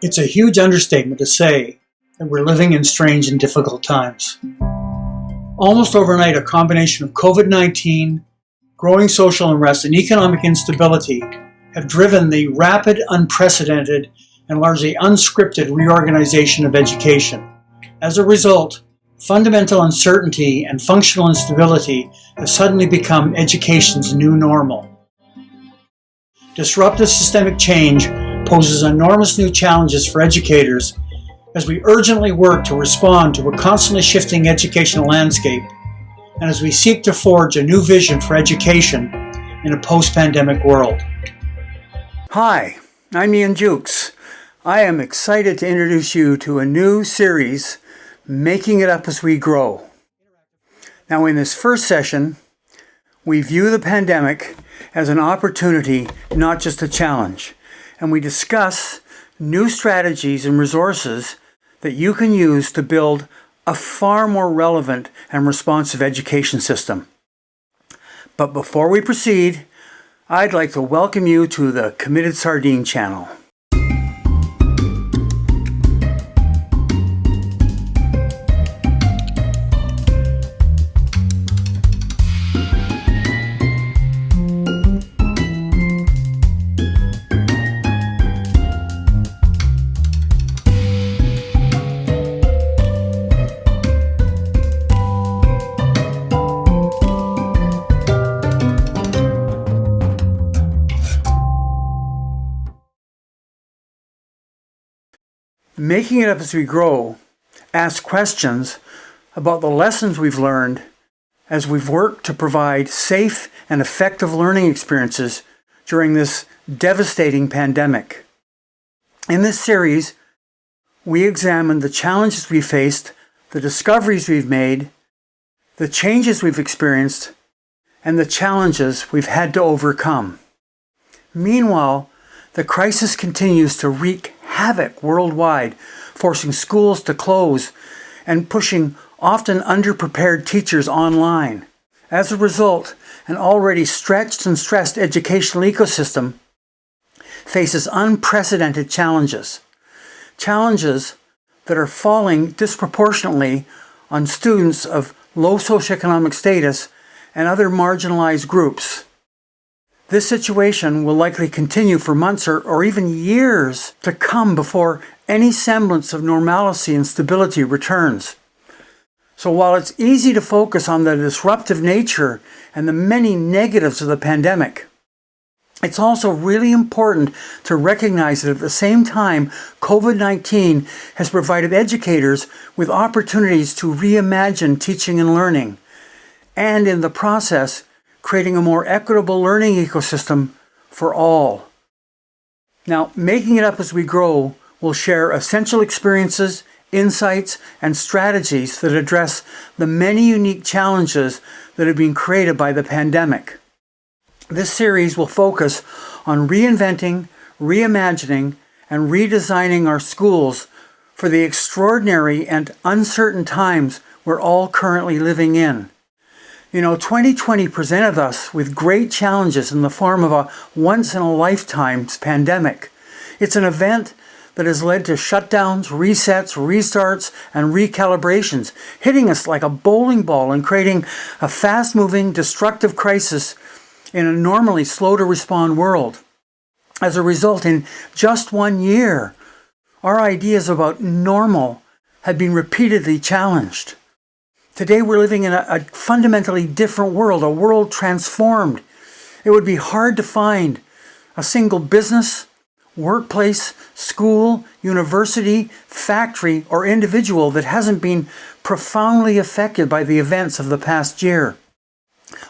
It's a huge understatement to say that we're living in strange and difficult times. Almost overnight, a combination of COVID-19, growing social unrest, and economic instability have driven the rapid, unprecedented, and largely unscripted reorganization of education. As a result, fundamental uncertainty and functional instability have suddenly become education's new normal. Disruptive systemic change poses enormous new challenges for educators as we urgently work to respond to a constantly shifting educational landscape and as we seek to forge a new vision for education in a post-pandemic world. Hi, I'm Ian Jukes. I am excited to introduce you to a new series, Making It Up as We Grow. Now, in this first session, we view the pandemic as an opportunity, not just a challenge, and we discuss new strategies and resources that you can use to build a far more relevant and responsive education system. But before we proceed, I'd like to welcome you to the Committed Sardine channel. Making It Up as We Grow asks questions about the lessons we've learned as we've worked to provide safe and effective learning experiences during this devastating pandemic. In this series, we examine the challenges we faced, the discoveries we've made, the changes we've experienced, and the challenges we've had to overcome. Meanwhile, the crisis continues to wreak havoc worldwide, forcing schools to close and pushing often underprepared teachers online. As a result, an already stretched and stressed educational ecosystem faces unprecedented challenges. Challenges that are falling disproportionately on students of low socioeconomic status and other marginalized groups. This situation will likely continue for months or even years to come before any semblance of normalcy and stability returns. So while it's easy to focus on the disruptive nature and the many negatives of the pandemic, it's also really important to recognize that at the same time, COVID-19 has provided educators with opportunities to reimagine teaching and learning, and in the process, creating a more equitable learning ecosystem for all. Now, Making It Up as We Grow will share essential experiences, insights, and strategies that address the many unique challenges that have been created by the pandemic. This series will focus on reinventing, reimagining, and redesigning our schools for the extraordinary and uncertain times we're all currently living in. 2020 presented us with great challenges in the form of a once-in-a-lifetime pandemic. It's an event that has led to shutdowns, resets, restarts, and recalibrations, hitting us like a bowling ball and creating a fast-moving, destructive crisis in a normally slow-to-respond world. As a result, in just 1 year, our ideas about normal have been repeatedly challenged. Today we're living in a fundamentally different world, a world transformed. It would be hard to find a single business, workplace, school, university, factory, or individual that hasn't been profoundly affected by the events of the past year.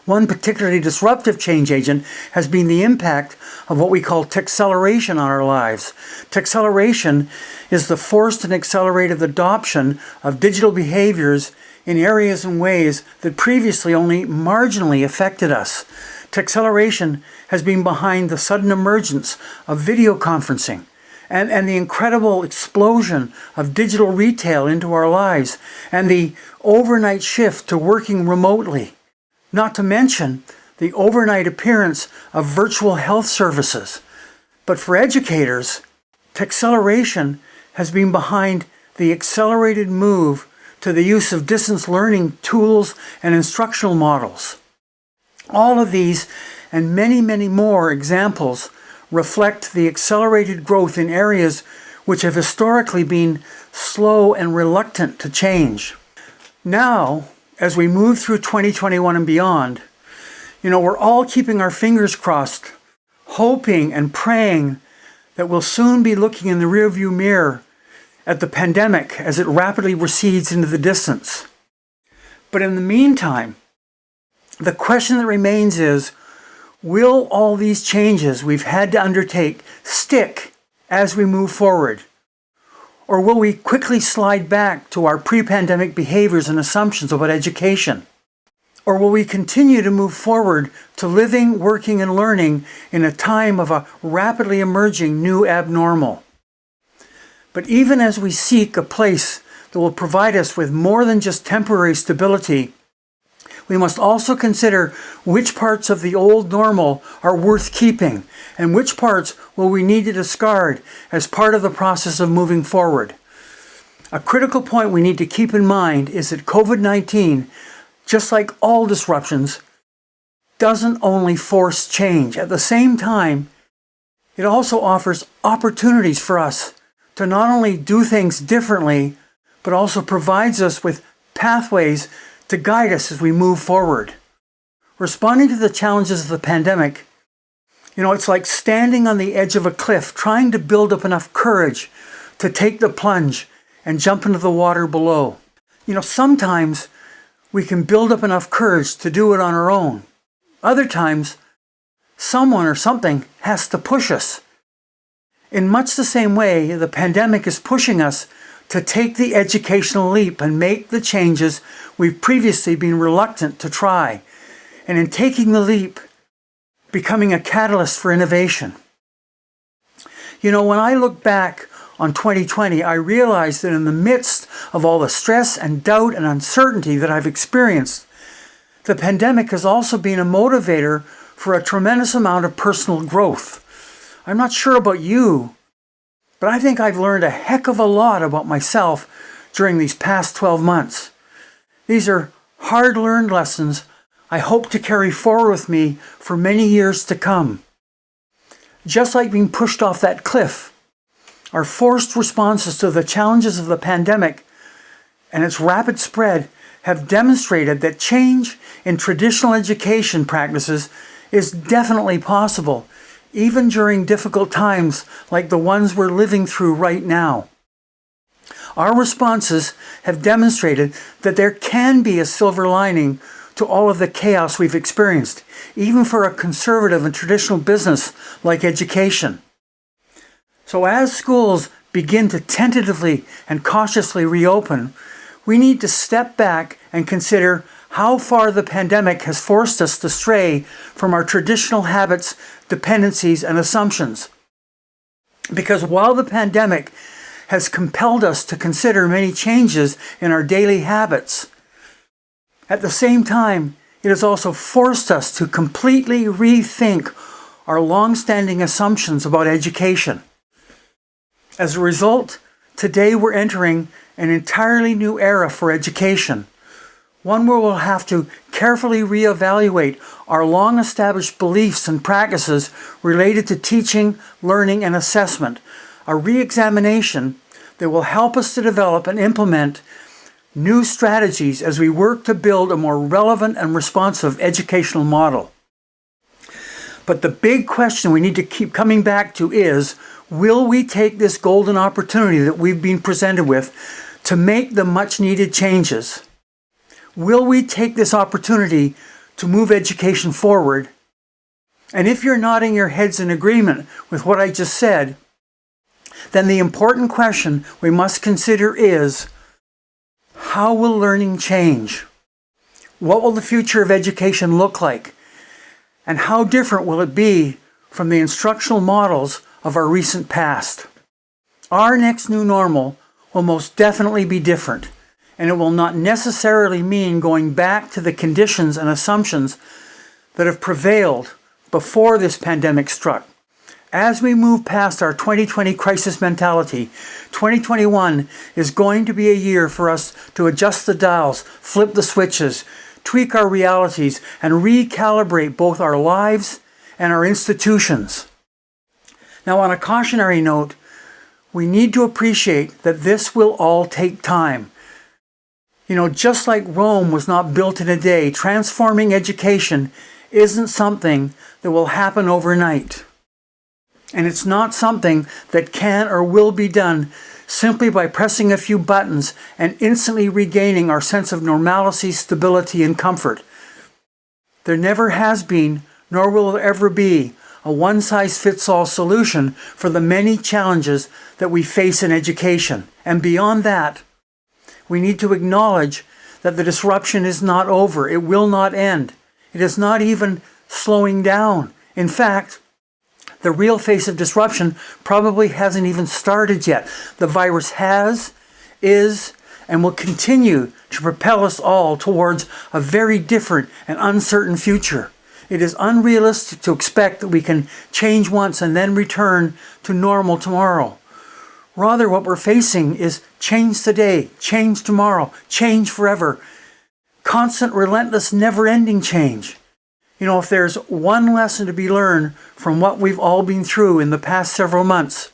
One particularly disruptive change agent has been the impact of what we call Techceleration on our lives. Techceleration is the forced and accelerated adoption of digital behaviors in areas and ways that previously only marginally affected us. Techceleration has been behind the sudden emergence of video conferencing and the incredible explosion of digital retail into our lives and the overnight shift to working remotely. Not to mention the overnight appearance of virtual health services. But for educators, Techceleration has been behind the accelerated move to the use of distance learning tools and instructional models. All of these and many, many more examples reflect the accelerated growth in areas which have historically been slow and reluctant to change. Now, as we move through 2021 and beyond, we're all keeping our fingers crossed, hoping and praying that we'll soon be looking in the rearview mirror at the pandemic as it rapidly recedes into the distance. But in the meantime, the question that remains is, will all these changes we've had to undertake stick as we move forward? Or will we quickly slide back to our pre-pandemic behaviors and assumptions about education? Or will we continue to move forward to living, working, and learning in a time of a rapidly emerging new abnormal? But even as we seek a place that will provide us with more than just temporary stability, we must also consider which parts of the old normal are worth keeping and which parts will we need to discard as part of the process of moving forward. A critical point we need to keep in mind is that COVID-19, just like all disruptions, doesn't only force change. At the same time, it also offers opportunities for us to not only do things differently, but also provides us with pathways to guide us as we move forward. Responding to the challenges of the pandemic, it's like standing on the edge of a cliff, trying to build up enough courage to take the plunge and jump into the water below. Sometimes we can build up enough courage to do it on our own. Other times, someone or something has to push us. In much the same way, the pandemic is pushing us to take the educational leap and make the changes we've previously been reluctant to try. And in taking the leap, becoming a catalyst for innovation. When I look back on 2020, I realized that in the midst of all the stress and doubt and uncertainty that I've experienced, the pandemic has also been a motivator for a tremendous amount of personal growth. I'm not sure about you, but I think I've learned a heck of a lot about myself during these past 12 months. These are hard-learned lessons I hope to carry forward with me for many years to come. Just like being pushed off that cliff, our forced responses to the challenges of the pandemic and its rapid spread have demonstrated that change in traditional education practices is definitely possible, even during difficult times like the ones we're living through right now. Our responses have demonstrated that there can be a silver lining to all of the chaos we've experienced, even for a conservative and traditional business like education. So as schools begin to tentatively and cautiously reopen, we need to step back and consider how far the pandemic has forced us to stray from our traditional habits, dependencies, and assumptions. Because while the pandemic has compelled us to consider many changes in our daily habits, at the same time, it has also forced us to completely rethink our long-standing assumptions about education. As a result, today we're entering an entirely new era for education, one where we'll have to carefully reevaluate our long-established beliefs and practices related to teaching, learning, and assessment, a re-examination that will help us to develop and implement new strategies as we work to build a more relevant and responsive educational model. But the big question we need to keep coming back to is, will we take this golden opportunity that we've been presented with to make the much-needed changes? Will we take this opportunity to move education forward? And if you're nodding your heads in agreement with what I just said, then the important question we must consider is, how will learning change? What will the future of education look like? And how different will it be from the instructional models of our recent past? Our next new normal will most definitely be different, and it will not necessarily mean going back to the conditions and assumptions that have prevailed before this pandemic struck. As we move past our 2020 crisis mentality, 2021 is going to be a year for us to adjust the dials, flip the switches, tweak our realities, and recalibrate both our lives and our institutions. Now, on a cautionary note, we need to appreciate that this will all take time. Just like Rome was not built in a day, transforming education isn't something that will happen overnight. And it's not something that can or will be done simply by pressing a few buttons and instantly regaining our sense of normalcy, stability, and comfort. There never has been, nor will there ever be, a one-size-fits-all solution for the many challenges that we face in education. And beyond that, we need to acknowledge that the disruption is not over. It will not end. It is not even slowing down. In fact, the real phase of disruption probably hasn't even started yet. The virus is, and will continue to propel us all towards a very different and uncertain future. It is unrealistic to expect that we can change once and then return to normal tomorrow. Rather, what we're facing is change today, change tomorrow, change forever. Constant, relentless, never-ending change. If there's one lesson to be learned from what we've all been through in the past several months,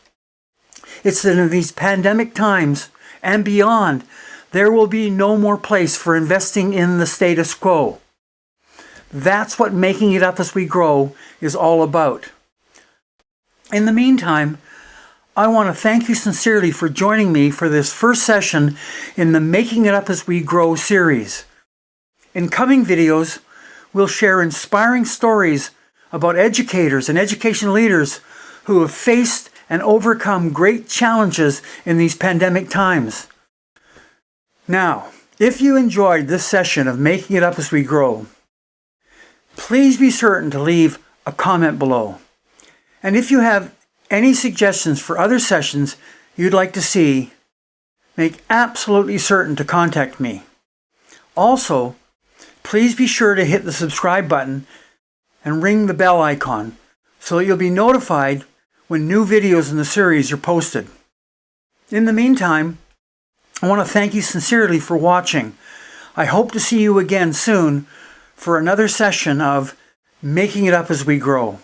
it's that in these pandemic times and beyond, there will be no more place for investing in the status quo. That's what Making It Up as We Grow is all about. In the meantime, I want to thank you sincerely for joining me for this first session in the Making It Up as We Grow series. In coming videos, we'll share inspiring stories about educators and education leaders who have faced and overcome great challenges in these pandemic times. Now, if you enjoyed this session of Making It Up as We Grow, please be certain to leave a comment below. And if you have any suggestions for other sessions you'd like to see, make absolutely certain to contact me. Also, please be sure to hit the subscribe button and ring the bell icon so that you'll be notified when new videos in the series are posted. In the meantime, I want to thank you sincerely for watching. I hope to see you again soon for another session of Making It Up as We Grow.